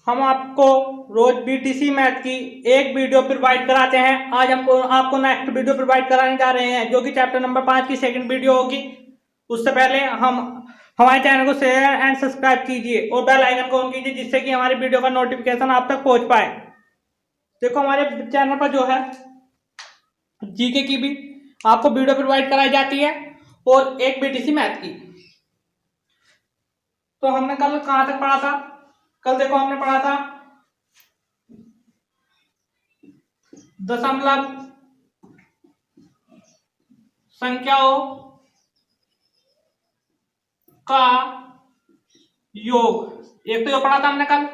हम आपको रोज BTC math की एक वीडियो प्रोवाइड कराते हैं। आज हमको आपको नेक्स्ट वीडियो प्रोवाइड कराने जा रहे हैं, जो कि चैप्टर नंबर 5 की सेकंड वीडियो होगी। उससे पहले हम हमारे चैनल को शेयर एंड सब्सक्राइब कीजिए और बेल आइकन को ऑन कीजिए, जिससे कि हमारी वीडियो का नोटिफिकेशन आप तक पहुंच पाए। देखो, हमारे चैनल पर जो है जीके की भी आपको वीडियो प्रोवाइड कराई जाती है और एक बीटीसी मैथ की। तो हमने कल कहाँ तक पढ़ा था? कल देखो हमने पढ़ा था दशमलव संख्याओं का योग। एक तो ये पढ़ा था हमने कल,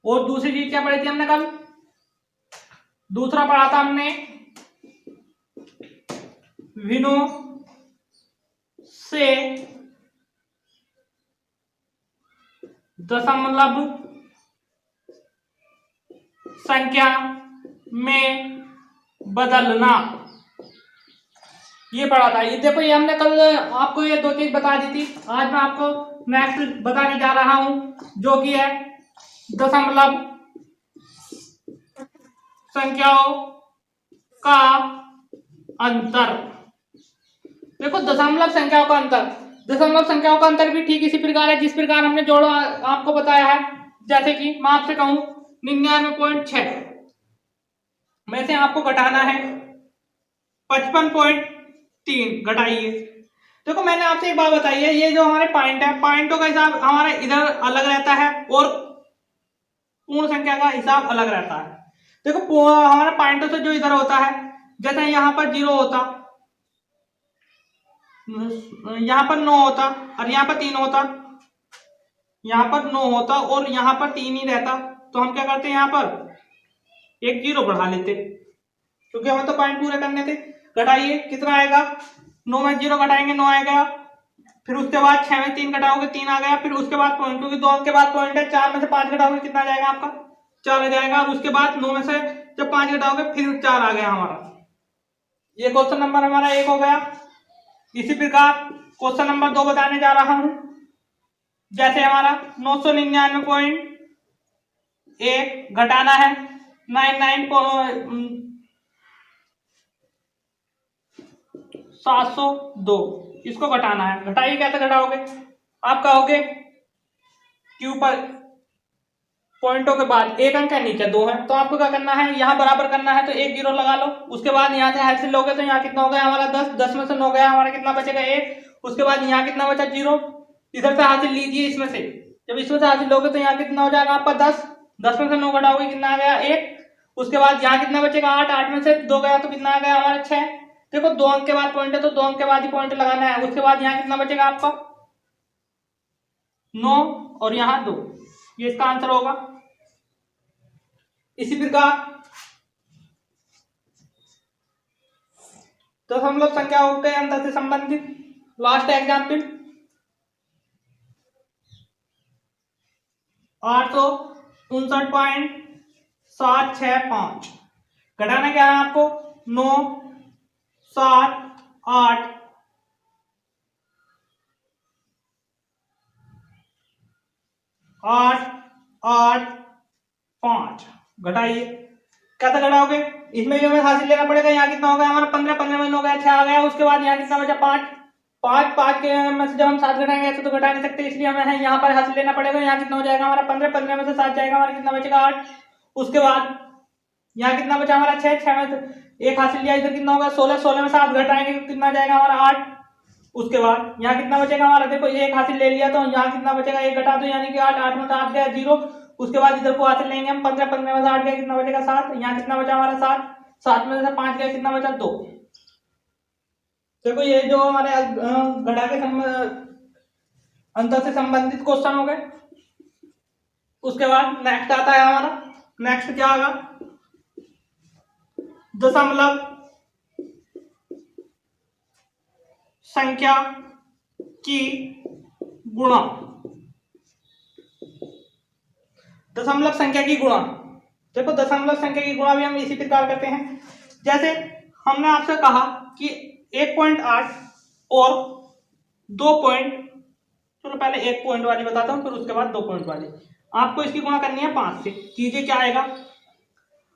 और दूसरी चीज क्या पढ़ी थी हमने कल? दूसरा पढ़ा था हमने विनों से दशमलव संख्या में बदलना, ये पढ़ा था। ये देखो, ये हमने कल आपको ये दो चीज बता दी थी। आज मैं आपको नेक्स्ट बताने जा रहा हूं, जो कि है दशमलव संख्याओं का अंतर। देखो, दशमलव संख्याओं का अंतर, दशमलव संख्याओं का अंतर भी ठीक इसी प्रकार है जिस प्रकार हमने जोड़ा आपको बताया है। जैसे कि मैं आपसे कहूं 99.6 में से आपको घटाना है 55.3, घटाइए। देखो, मैंने आपसे एक बात बताई है, ये जो हमारे पॉइंट है, पॉइंटों का हिसाब हमारा इधर अलग रहता है और पूर्ण संख्या का हिसाब अलग रहता है। देखो, हमारे पॉइंटों से जो इधर होता है, जैसे यहाँ पर 0 होता, यहाँ पर 9 होता और यहाँ पर 3 होता, यहाँ पर 9 होता और यहाँ पर 3 ही रहता, तो हम क्या करते हैं, यहाँ पर एक 0 बढ़ा लेते, क्योंकि हमें तो पॉइंट पूरे करने थे। घटाइए, कितना आएगा? 9 में 0 घटाएंगे 9 आएगा, फिर उसके बाद 6 में 3 घटाओगे 3 आ गया, फिर उसके बाद पॉइंट, क्योंकि 2 अंक के बाद पॉइंट है, 4 में से 5 घटाओगे कितना आ जाएगा आपका? 4 आ जाएगा। और उसके बाद 9 में से जब 5 घटाओगे फिर 4 आ गया हमारा। ये क्वेश्चन नंबर हमारा 1 हो गया। इसी प्रकार क्वेश्चन नंबर 2 बताने जा रहा हूं। जैसे हमारा 999.1 घटाना है 702, इसको घटाना है। घटाइए, कैसे घटाओगे? आप कहोगे क्यू पर पॉइंटों के बाद एक अंक है, नीचे 2 है, तो आपको क्या करना है, यहाँ बराबर करना है, तो एक 0 लगा लो। उसके बाद यहाँ से हासिल लोगे तो यहाँ कितना हो गया हमारा 10, 10 में से 9 गया, हमारा कितना बचेगा 1। उसके बाद यहाँ कितना बचा 0, इधर से हासिल लीजिए इसमें से, जब इसमें से हासिल लोगे तो यहाँ कितना हो जाएगा आपका 10, 10 में से 9 घटाओगे कितना आ गया 1। उसके बाद यहाँ कितना बचेगा 8, 8 में से 2 गया तो कितना आ गया हमारा 6। देखो, 2 अंक के बाद पॉइंट है तो 2 अंक के बाद ही पॉइंट लगाना है। उसके बाद यहाँ कितना बचेगा आपका 9 और यहाँ 2, ये इसका आंसर होगा। इसी प्रकार दशमलव संख्याओं के अंतर से संबंधित लास्ट एग्जाम्पल 859.765। घटाना क्या है आपको? 9, 7, 8, 8, 8, 5। घटाइए, कैसे घटाओगे? इसमें भी हमें हासिल लेना पड़ेगा। यहाँ कितना हो गया हमारा 15, 15 में 9 गया 6 आ गया। उसके बाद यहाँ कितना बचा 5, 5, 5 के में से जब हम 7 घटाएंगे ऐसे तो घटा नहीं सकते, इसलिए हमें यहाँ पर हासिल लेना पड़ेगा। यहाँ कितना हो जाएगा हमारा 15, 15 में से 7 जाएगा, हमारा कितना बचेगा 8। उसके बाद यहाँ कितना बचा हमारा 6, 6 में से 1 हासिल लिया, इधर कितना होगा 16, 16 में 7 घटाएंगे कितना जाएगा हमारा 8। उसके बाद यहाँ कितना बचेगा हमारा, देखो 1 हासिल ले लिया तो यहाँ कितना बचेगा 1 घटा दो, यानी कि 8, 8 में से 8 गया 0। उसके बाद इधर को हासिल लेंगे हम 15, 15 में से 8 गया कितना बचेगा 7। यहाँ कितना बचा हमारा 7, 7 में से 5 गया कितना बचा 2। देखो, ये जो हमारे घटा के अंतर से संबंधित क्वेश्चन हो गए। उसके बाद नेक्स्ट आता है हमारा, नेक्स्ट क्या होगा? दशमलव संख्या की गुणा। दशमलव संख्या की गुणा, देखो दशमलव संख्या की गुणा भी हम इसी प्रकार करते हैं। जैसे हमने आपसे कहा कि 1.8 और 2 पॉइंट, चलो पहले 1 पॉइंट वाली बताता हूँ फिर उसके बाद 2 पॉइंट वाली। आपको इसकी गुणा करनी है 5 से। कीजिए क्या आएगा,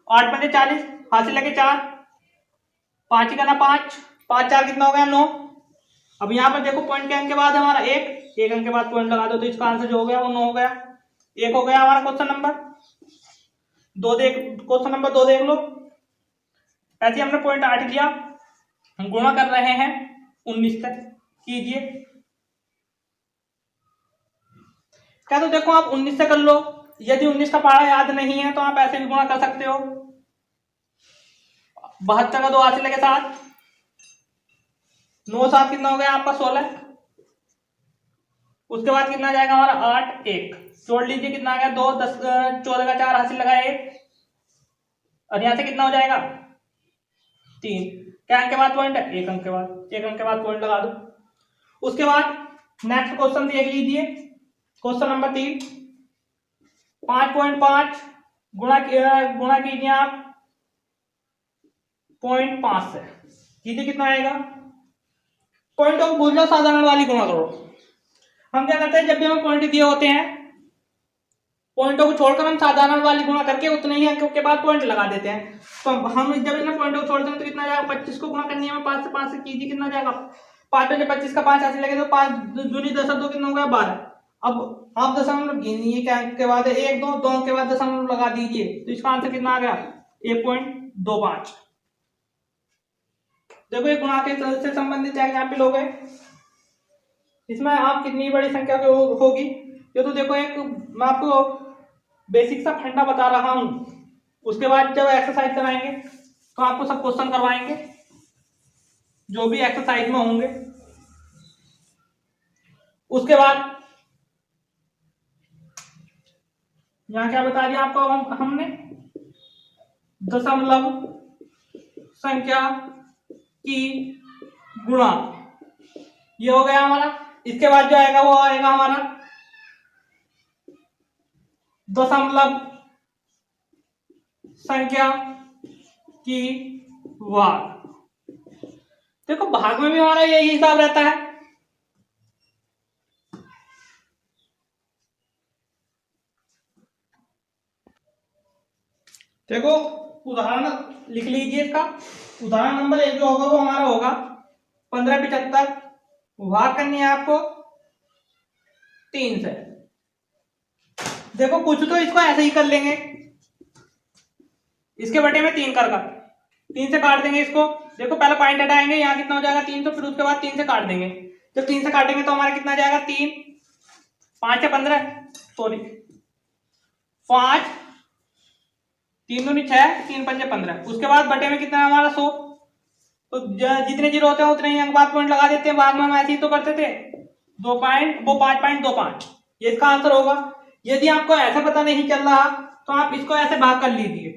8 पंजे 40, हाथ से लगे 4, 5 ही करना 5, 5 4 कितना हो गया 9। अब यहाँ पर देखो पॉइंट के अंक के बाद हमारा एक अंक के बाद पॉइंट लगा दो तो इसका आंसर जो हो गया वो 9 हो गया। एक हो गया हमारा क्वेश्चन नंबर दो देख लो। ऐसे हमने पॉइंट 8 लिया, हम गुणा कर रहे हैं 19 तक। कीजिए क्या, तो देखो आप 19 से कर लो। यदि 19 का पहाड़ा याद नहीं है तो आप ऐसे भी गुणा कर सकते हो। 72 का 2 हाथ से लगे 7, 9 7 कितना हो गया आपका 16। उसके बाद कितना जाएगा हमारा 8 1, जोड़ लीजिए कितना आ गया 2 10 14 का 4 हाथ से लगा 1, और यहां से कितना हो जाएगा 3। क्या अंक के बाद पॉइंट है, एक अंक के बाद पॉइंट लगा दो। उसके बाद नेक्स्ट क्वेश्चन देख लीजिए, क्वेश्चन नंबर 3। 5.5 गुणा कीजिए आप 0.5 से। कीजिए कितना आएगा, पॉइंट को भूल जाओ, साधारण वाली गुणा करो। हम क्या करते हैं, जब भी हमें पॉइंट दिए होते हैं, पॉइंटों को छोड़कर हम साधारण वाली गुणा करके उतने ही अंकों के बाद पॉइंट लगा देते हैं। तो हम जब इन पॉइंटों को छोड़ते हैं तो कितना जाएगा, 25 को गुणा करनी है हमें 5 से। कीजिए कितना जाएगा, 5 में 25 का 5 ऐसे लगे तो 5 दूनी 10 2 कितना हो गया 12। अब आप दशमलव गिनिए क्या अंक के बाद है, 1 2 2 के बाद दशमलव लगा दीजिए तो इसका आंसर कितना आ गया 1.25। देखो ये गुणा के से संबंधित एग्जाम्पल हो गए। इसमें आप कितनी बड़ी संख्या होगी, ये तो देखो एक मैं आपको बेसिक सा फंडा बता रहा हूं। उसके बाद जब एक्सरसाइज कराएंगे तो आपको सब क्वेश्चन करवाएंगे जो भी एक्सरसाइज में होंगे। उसके बाद यहां क्या बता दिया आपको हमने, दशमलव संख्या की गुणा, ये हो गया हमारा। इसके बाद जो आएगा वो आएगा हमारा दशमलव संख्या की भाग। देखो भाग में भी हमारा यही हिसाब रहता है। देखो उदाहरण लिख लीजिए इसका। उदाहरण नंबर 1 जो होगा वो हमारा होगा 1575, भाग करनी है आपको 3 से। देखो कुछ तो इसको ऐसे ही कर लेंगे, इसके बटे में 3 कर 3 से काट देंगे इसको। देखो पहले पॉइंट हटाएंगे, यहाँ कितना हो जाएगा 3, तो फिर उसके बाद 3 से काट देंगे। जब 3 से काटेंगे तो हमारा कितना जाएगा 3 5 या 15, सॉरी 5 3 दूनी 6, 3 पंजे 15। उसके बाद बटे में कितना है हमारा 100। तो जितने जीरो होते हैं उतने ही अंक बाद पॉइंट लगा देते हैं। बाद में हम ऐसे ही तो करते थे, 5.25, ये इसका आंसर होगा। यदि आपको ऐसा पता नहीं चल रहा तो आप इसको ऐसे भाग कर लीजिए,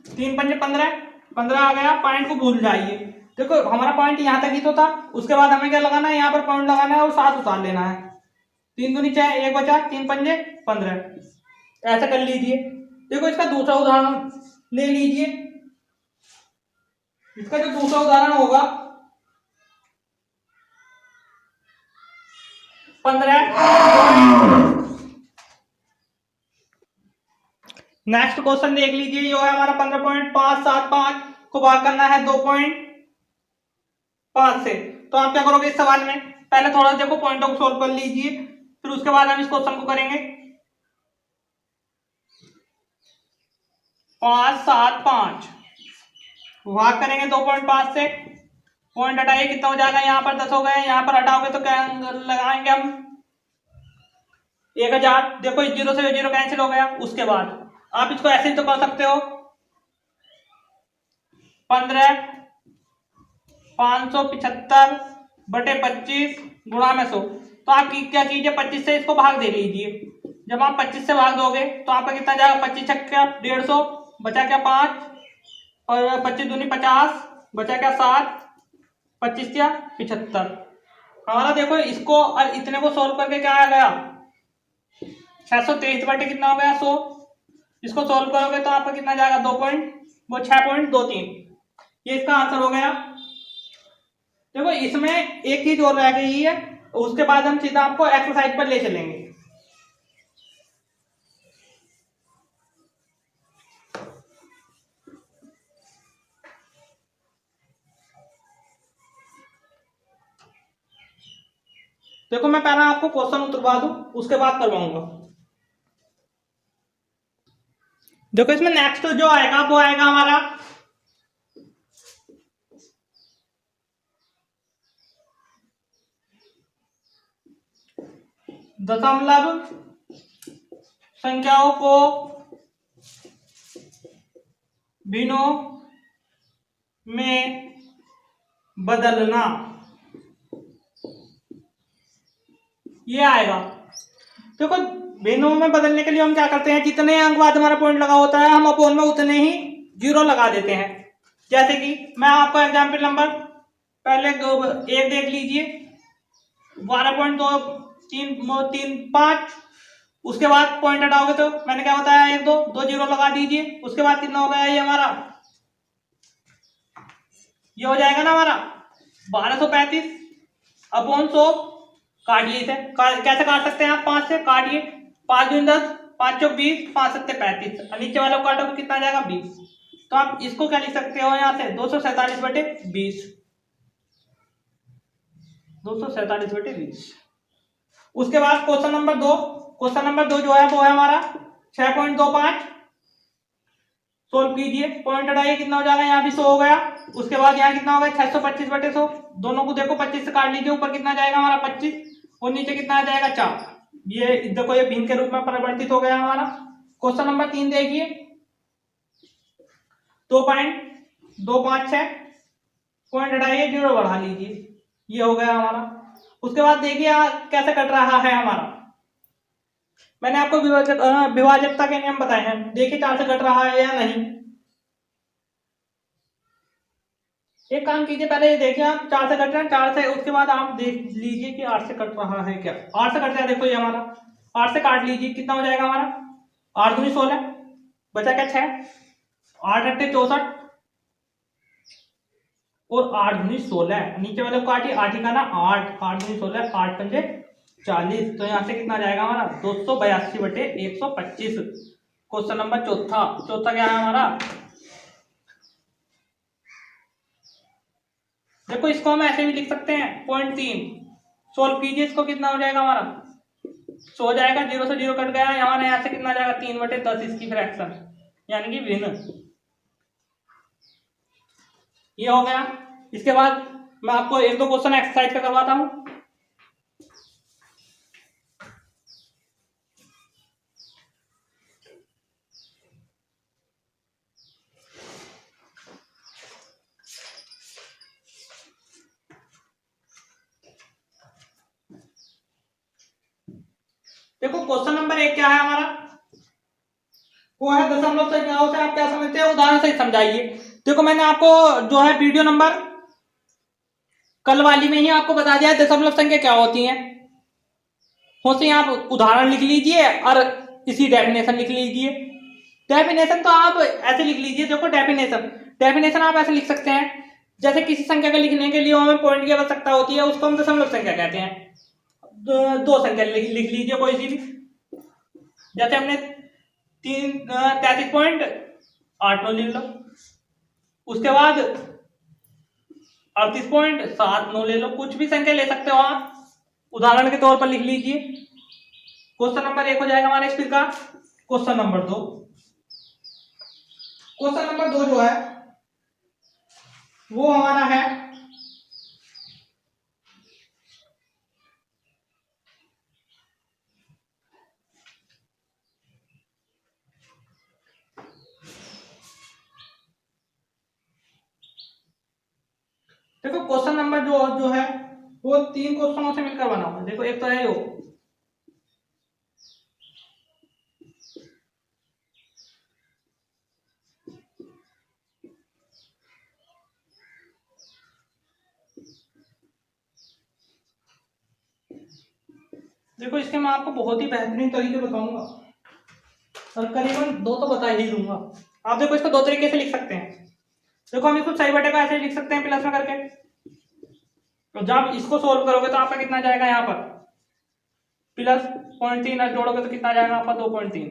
3 पंजे 15 आ गया। पॉइंट को भूल जाइए। देखो हमारा पॉइंट यहाँ तक ही तो था, उसके बाद हमें क्या लगाना है, यहाँ पर पॉइंट लगाना है और 7 उतार लेना है। 3 दूनी 6, 1 बचा, 3 पंजे 15, ऐसा कर लीजिए। देखो इसका दूसरा उदाहरण ले लीजिए। इसका जो दूसरा उदाहरण होगा 15। नेक्स्ट क्वेश्चन देख लीजिए, ये है हमारा 15.575 को भाग करना है 2.5 से। तो आप क्या करोगे इस सवाल में, पहले थोड़ा देखो पॉइंटों को सोल्व कर लीजिए, फिर उसके बाद हम इस क्वेश्चन को करेंगे। 575 भाग करेंगे 2.5 से, पॉइंट हटाइए कितना हो जाएगा, यहाँ पर 10 हो गए, यहाँ पर हटाओगे तो क्या लगाएंगे हम 1000। देखो जीरो से जीरो कैंसिल हो गया। उसके बाद आप इसको ऐसे ही तो कर सकते हो, 15/575 बटे 25 गुणा में 100। तो आप क्या कीजिए 25 से इसको भाग दे लीजिए। जब आप 25 से भाग दोगे तो आपका कितना जाएगा, 25 छक्का 150, बचा क्या 5, और 25 दूनी 50, बचा क्या 7, 25 या 75। हमारा देखो इसको और इतने को सोल्व करके क्या आ गया 623 बटे कितना हो गया 100। इसको सोल्व करोगे तो आपका कितना जाएगा 6.23। ये इसका आंसर हो गया। देखो इसमें एक चीज और रह गई है, उसके बाद हम सीधा आपको एक्सरसाइज पर ले चलेंगे। देखो मैं पहला आपको क्वेश्चन उतरवा दूं, उसके बाद करवाऊंगा। देखो इसमें नेक्स्ट जो आएगा वो आएगा हमारा दशमलव संख्याओं को भिन्नों में बदलना, ये आएगा। देखो भिन्नों में बदलने के लिए हम क्या करते हैं, जितने अंक बाद हमारा पॉइंट लगा होता है हम अपोन में उतने ही जीरो लगा देते हैं। जैसे कि मैं आपको एग्जाम्पल नंबर पहले एक देख लीजिए, 12.235, उसके बाद पॉइंट हटाओगे तो मैंने क्या बताया, एक दो जीरो लगा दीजिए। उसके बाद कितना हो गया ये हमारा, ये हो जाएगा ना हमारा 1235 अपॉन 100। काटिए इसे, कैसे काट सकते हैं आप, 5 से काटिए, 5 दूनी 10, 5 चौक 20, 5 सत्ते 35, नीचे वाले को काटो कितना आ जाएगा 20। तो आप इसको क्या लिख सकते हो यहाँ से 247/20, 247/20। उसके बाद क्वेश्चन नंबर 2, क्वेश्चन नंबर 2 जो है वो है हमारा 6.25, सोल्व कीजिए, पॉइंट हटाइए, कितना हो जाएगा, यहाँ भी 100 हो गया। उसके बाद यहाँ कितना हो गया 625/100, दोनों को देखो 25 से काट लीजिए, ऊपर कितना जाएगा हमारा 25 और नीचे कितना आ जाएगा 4। ये देखो ये भिन्न के रूप में परिवर्तित हो गया हमारा। क्वेश्चन नंबर 3 देखिए, 2.256, पॉइंट हटाइए, जीरो बढ़ा लीजिए, ये हो गया हमारा। उसके बाद देखिए कैसे कट रहा है हमारा, मैंने आपको विभाजकता के नियम बताए हैं, देखिए 4 से कट रहा है या नहीं। एक काम कीजिए, पहले ये देखिए आप 4 से कट रहा है, 4 से, उसके बाद आप देख लीजिए कि 8 से कट रहा है क्या। 8 से कट रहा है, देखो ये हमारा 8 से काट लीजिए, कितना हो जाएगा हमारा, 8 दूनी 16, बचा क्या 6, 8 अट्ठे 64 और 8 दूनी 16, नीचे वाले को काटिए, 8 का ना 8 दूनी 16, 8 पंजे 40, तो यहाँ से कितना जाएगा हमारा 282/125। क्वेश्चन नंबर चौथा क्या है हमारा, देखो इसको हम ऐसे भी लिख सकते हैं, 0.3, सोल्व कीजिए, इसको कितना हो जाएगा हमारा 100 हो जाएगा, 0 से 0 कट गया है हमारे यहाँ से, कितना आ जाएगा 3/10 इसकी फ्रैक्शन, यानी कि भिन्न, ये हो गया। इसके बाद मैं आपको एक दो क्वेश्चन एक्सरसाइज का करवाता हूं। देखो क्वेश्चन नंबर 1 क्या है हमारा, वो है दशमलव संख्याओं से आप क्या समझते हैं, उदाहरण से समझाइए। देखो मैंने आपको जो है वीडियो नंबर कल वाली में ही आपको बता दिया दशमलव संख्या क्या होती है, हो से आप उदाहरण लिख लीजिए और इसी डेफिनेशन लिख लीजिए। डेफिनेशन तो आप ऐसे लिख लीजिए, देखो डेफिनेशन आप ऐसे लिख सकते हैं, जैसे किसी संख्या को लिखने के लिए हमें पॉइंट की आवश्यकता होती है, उसको हम दशमलव संख्या कहते हैं। दो संख्या लिख लीजिए कोई सी भी, जैसे हमने 33.89 लिख लो, उसके बाद 38.79 ले लो, कुछ भी संख्या ले सकते हो आप, उदाहरण के तौर पर लिख लीजिए। क्वेश्चन नंबर 1 हो जाएगा हमारा इस प्रकार। क्वेश्चन नंबर 2 जो है वो हमारा है देखो क्वेश्चन नंबर जो है वो 3 क्वेश्चनों से मिलकर बना हुआ है। देखो एक तो है यो, देखो इसके मैं आपको बहुत ही बेहतरीन तरीके बताऊंगा और करीबन 2 तो बता ही दूंगा। आप देखो इसको 2 तरीके से लिख सकते हैं। देखो हम इसको सही बटे का ऐसे लिख सकते हैं प्लस में करके, तो जब इसको सोल्व करोगे तो आपका कितना जाएगा यहाँ पर प्लस 0.3 जोड़ोगे तो कितना जाएगा आपका 2.3।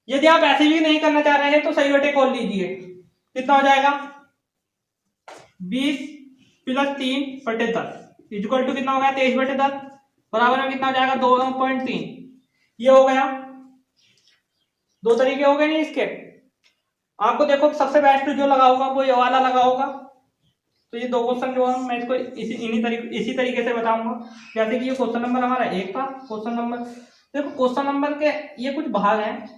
यदि आप ऐसे भी नहीं करना चाह रहे हैं तो सही बटे खोल लीजिए, कितना हो जाएगा 20 + 3/10 इक्वल टू कितना हो गया 23/10 बराबर में कितना हो जाएगा 2.3। ये हो गया, दो तरीके हो गए नहीं इसके। आपको देखो सबसे बेस्ट जो लगा होगा वो ये वाला लगा होगा। तो ये दो क्वेश्चन जो है मैं इसको इसी तरीके से बताऊंगा। जैसे कि ये क्वेश्चन नंबर हमारा 1 था, क्वेश्चन नंबर देखो क्वेश्चन नंबर के ये कुछ भाग हैं,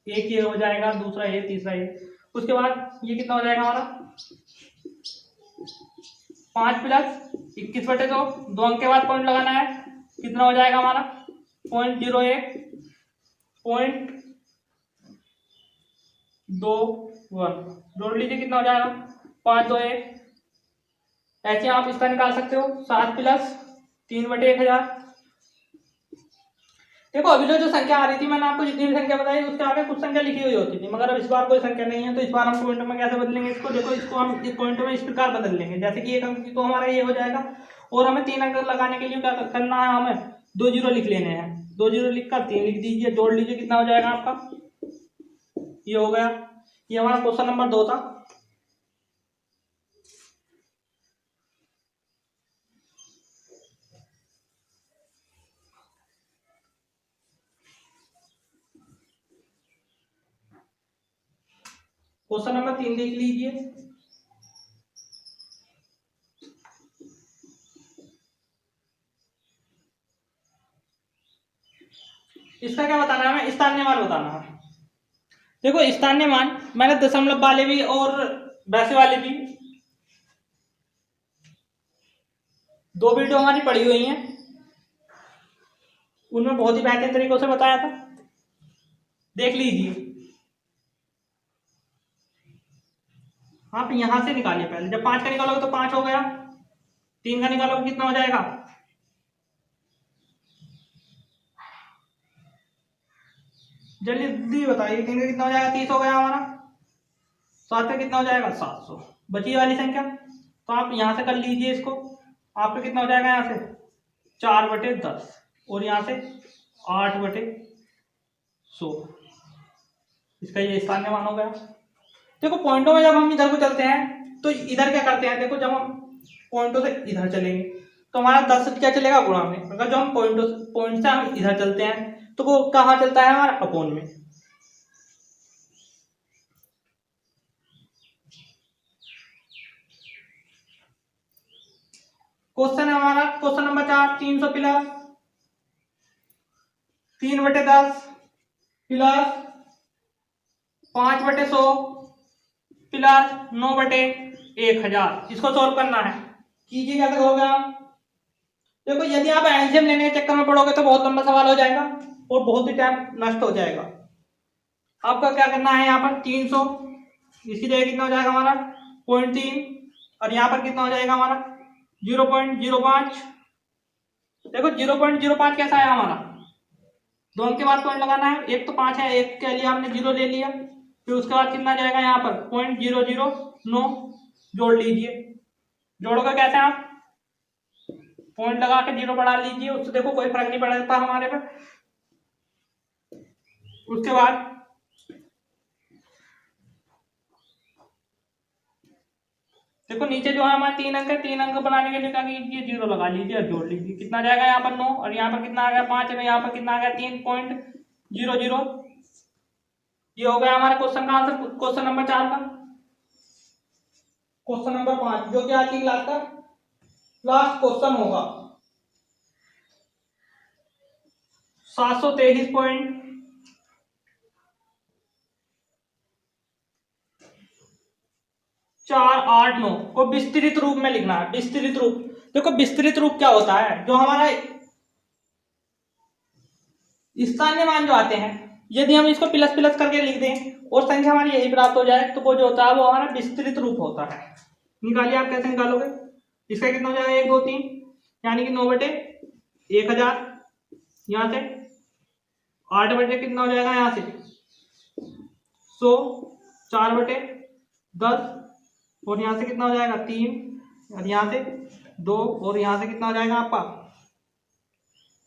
एक ये हो जाएगा, दूसरा ये, तीसरा ये, उसके बाद ये कितना हो जाएगा हमारा 5 + 21/2 2 अंक के बाद पॉइंट लगाना है, कितना हो जाएगा हमारा 0.01 0.21 जोड़ लीजिए कितना हो जाएगा 5 2 1। ऐसे आप इसका निकाल सकते हो 7 + 3/1000। देखो अभी जो संख्या आ रही थी मैंने आपको जितनी भी संख्या बताई उसके आगे कुछ संख्या लिखी हुई होती थी, मगर अब इस बार कोई संख्या नहीं है तो इस बार हम पॉइंट में कैसे बदलेंगे इसको। देखो इसको हम इस पॉइंट में इस प्रकार बदल लेंगे, जैसे कि 1 अंक तो हमारा ये हो जाएगा और हमें 3 अंक लगाने के लिए क्या करना है, हमें 2 जीरो लिख लेने हैं। 2 जीरो लिखकर 3 लिख दीजिए, जोड़ लीजिए कितना हो जाएगा आपका, ये हो गया। ये हमारा क्वेश्चन नंबर 2 था। क्वेश्चन नंबर 3 देख लीजिए। इसका क्या बताना है, हमें स्थानीय मान बताना है। देखो स्थानीय मान मैंने दशमलव वाले भी और वैसे वाले भी दो वीडियो हमारी पड़ी हुई हैं, उनमें बहुत ही बेहतरीन तरीकों से बताया था, देख लीजिए। आप यहां से निकालिए पहले, जब 5 का निकालोगे तो 5 हो गया, 3 का निकालोगे कितना हो जाएगा, जल्दी बताइए 3 का कितना हो जाएगा 30 हो गया हमारा। 7 का कितना हो जाएगा 700, बची वाली संख्या तो आप यहां से कर लीजिए इसको। आपका कितना हो जाएगा यहाँ से 4/10 और यहाँ से 8/100, इसका ये स्थानीय मान हो गया। देखो पॉइंटों में जब हम इधर को चलते हैं तो इधर क्या करते हैं, देखो जब हम पॉइंटों से इधर चलेंगे तो हमारा 10 क्या चलेगा गुणा में, अगर जो हम पॉइंट से हम इधर चलते हैं तो वो कहाँ चलता है हमारा अपोन में। क्वेश्चन है हमारा क्वेश्चन नंबर 4, 300 + 3/10 + 5/100 + 9/1000। इसको सॉल्व करना है, कीजिए कैसे होगा आप। देखो यदि आप एलसीएम लेने के चक्कर में पड़ोगे तो बहुत लंबा सवाल हो जाएगा और बहुत ही टाइम नष्ट हो जाएगा। आपका क्या करना है, यहाँ पर 300 इसकी जगह कितना हो जाएगा हमारा 0.3 और यहाँ पर कितना हो जाएगा हमारा 0.05। देखो 0.05 कैसा है हमारा, 2 अंक के बाद पॉइंट लगाना है, एक तो 5 है, एक के लिए हमने 0 ले लिया, फिर उसके बाद कितना जाएगा यहाँ पर 0.009 जोड़ लीजिए। जोड़ोगे कैसे आप, पॉइंट लगा के 0 बढ़ा लीजिए, उससे देखो कोई फर्क नहीं पड़ता हमारे पे। उसके बाद देखो नीचे जो है हमारे 3 अंक है, 3 अंक बनाने के लिए क्या कीजिए 0 लगा लीजिए और जोड़ लीजिए, कितना जाएगा यहाँ पर 9 और यहाँ पर कितना आ गया 5 और यहाँ पर कितना आ गया 3.00। ये हो गया हमारे क्वेश्चन का आंसर, क्वेश्चन नंबर 4 का। क्वेश्चन नंबर 5 जो कि आज की क्लास का लास्ट क्वेश्चन होगा, 723.489 को विस्तृत रूप में लिखना है। विस्तृत रूप, देखो विस्तृत रूप क्या होता है, जो हमारा स्थानीय मान जो आते हैं यदि हम इसको प्लस प्लस करके लिख दें और संख्या हमारी यही प्राप्त हो जाए तो वो जो होता है वो हमारा विस्तृत रूप होता है। निकालिए, आप कैसे निकालोगे, इसका कितना हो जाएगा 1 2 3 यानी कि 9/1000, यहाँ से 8 कितना हो जाएगा यहाँ से 100, 4/10 और यहाँ से कितना हो जाएगा 3 और यहाँ से 2 और यहाँ से कितना हो जाएगा आपका,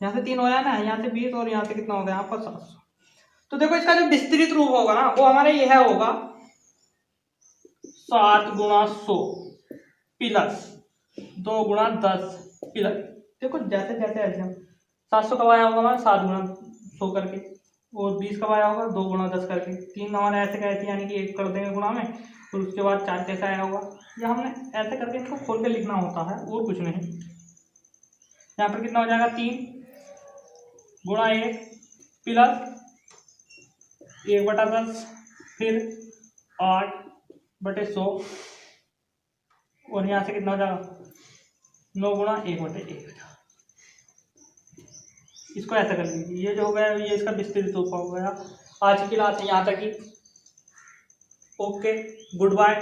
यहाँ से 3 हो जाए ना, यहाँ से 20 और यहाँ से कितना हो गया आपका 700। तो देखो इसका जो विस्तृत रूप होगा ना वो हमारे यह होगा 7 गुणा 100 प्लस 2 गुणा 10 प्लस, देखो जैसे जैसे ऐसे हम 700 कब आया होगा हमारा 7 गुणा 100 करके, और 20 कब आया होगा 2 गुणा 10 करके, 3 हमारे ऐसे कैसे यानी कि 1 कर देंगे गुणा में, और उसके बाद 4 कैसे आया होगा। या हमने ऐसे करके इसको खोल के लिखना होता है और कुछ नहीं। यहाँ पर कितना हो जाएगा 3 गुणा 1 प्लस 1/10 फिर 8/100 और यहाँ से कितना हो जाएगा 9 गुणा 1/1। इसको ऐसा कर लीजिए, ये जो हो गया ये इसका विस्तृत रूप हो गया। आज की क्लास है यहाँ तक ही। Okay, good bye.